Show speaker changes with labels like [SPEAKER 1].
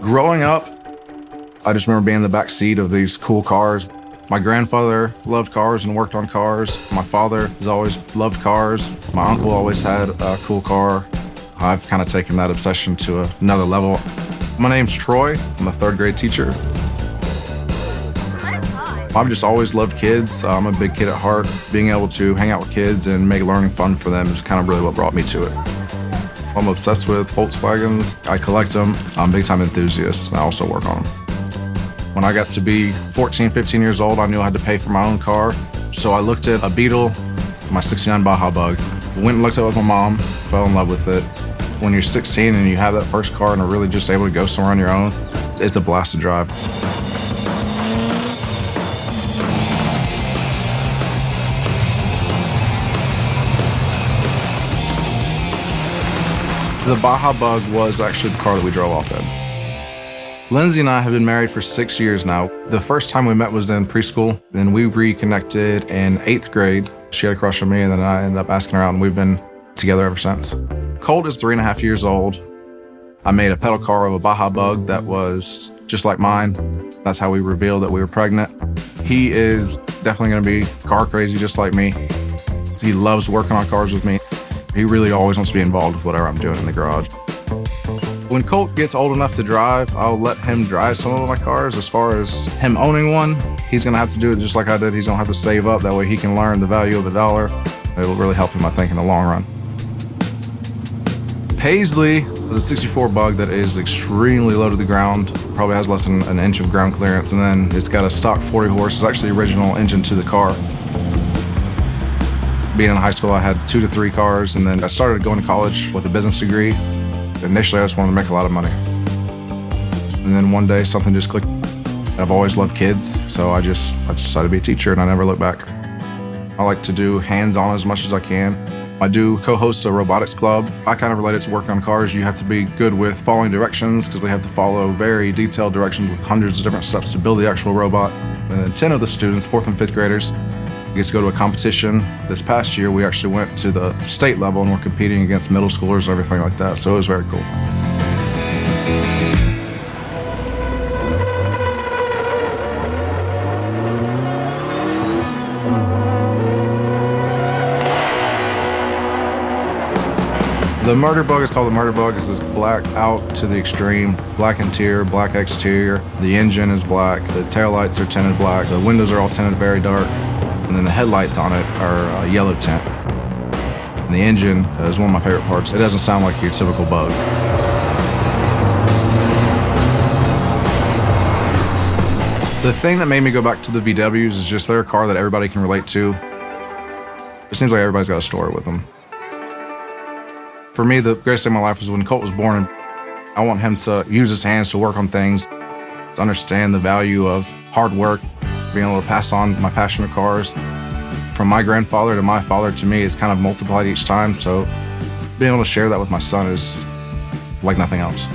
[SPEAKER 1] Growing up, I just remember being in the back seat of these cool cars. My grandfather loved cars and worked on cars. My father has always loved cars. My uncle always had a cool car. I've kind of taken that obsession to another level. My name's Troy. I'm a third grade teacher. I've just always loved kids. I'm a big kid at heart. Being able to hang out with kids and make learning fun for them is kind of really what brought me to it. I'm obsessed with Volkswagens. I collect them. I'm a big time enthusiast. I also work on them. When I got to be 14, 15 years old, I knew I had to pay for my own car. So I looked at a Beetle, my '69 Baja Bug. Went and looked at it with my mom, fell in love with it. When you're 16 and you have that first car and are really just able to go somewhere on your own, it's a blast to drive. The Baja Bug was actually the car that we drove off in. Lindsay and I have been married for 6 years now. The first time we met was in preschool, then we reconnected in 8th grade. She had a crush on me, and then I ended up asking her out, and we've been together ever since. Colt is 3.5 years old. I made a pedal car of a Baja Bug that was just like mine. That's how we revealed that we were pregnant. He is definitely gonna be car crazy just like me. He loves working on cars with me. He really always wants to be involved with whatever I'm doing in the garage. When Colt gets old enough to drive, I'll let him drive some of my cars. As far as him owning one, he's gonna have to do it just like I did. He's gonna have to save up. That way he can learn the value of the dollar. It'll really help him, I think, in the long run. Paisley is a '64 Bug that is extremely low to the ground. Probably has less than an inch of ground clearance. And then it's got a stock 40 horse. It's actually the original engine to the car. Being in high school, I had 2 to 3 cars, and then I started going to college with a business degree. Initially, I just wanted to make a lot of money. And then one day, something just clicked. I've always loved kids, so I decided to be a teacher, and I never looked back. I like to do hands-on as much as I can. I do co-host a robotics club. I kind of relate it to working on cars. You have to be good with following directions because they have to follow very detailed directions with hundreds of different steps to build the actual robot. And then 10 of the students, 4th and 5th graders, get to go to a competition. This past year, we actually went to the state level and we're competing against middle schoolers and everything like that, so it was very cool. The Martyr Bug is called the Martyr Bug. It's this black out to the extreme, black interior, black exterior. The engine is black, the taillights are tinted black, the windows are all tinted very dark. And then the headlights on it are a yellow tint. And the engine is one of my favorite parts. It doesn't sound like your typical Bug. The thing that made me go back to the VWs is just they're a car that everybody can relate to. It seems like everybody's got a story with them. For me, the greatest day of my life was when Colt was born. I want him to use his hands to work on things, to understand the value of hard work, being able to pass on my passion of cars. From my grandfather to my father to me, it's kind of multiplied each time. So being able to share that with my son is like nothing else.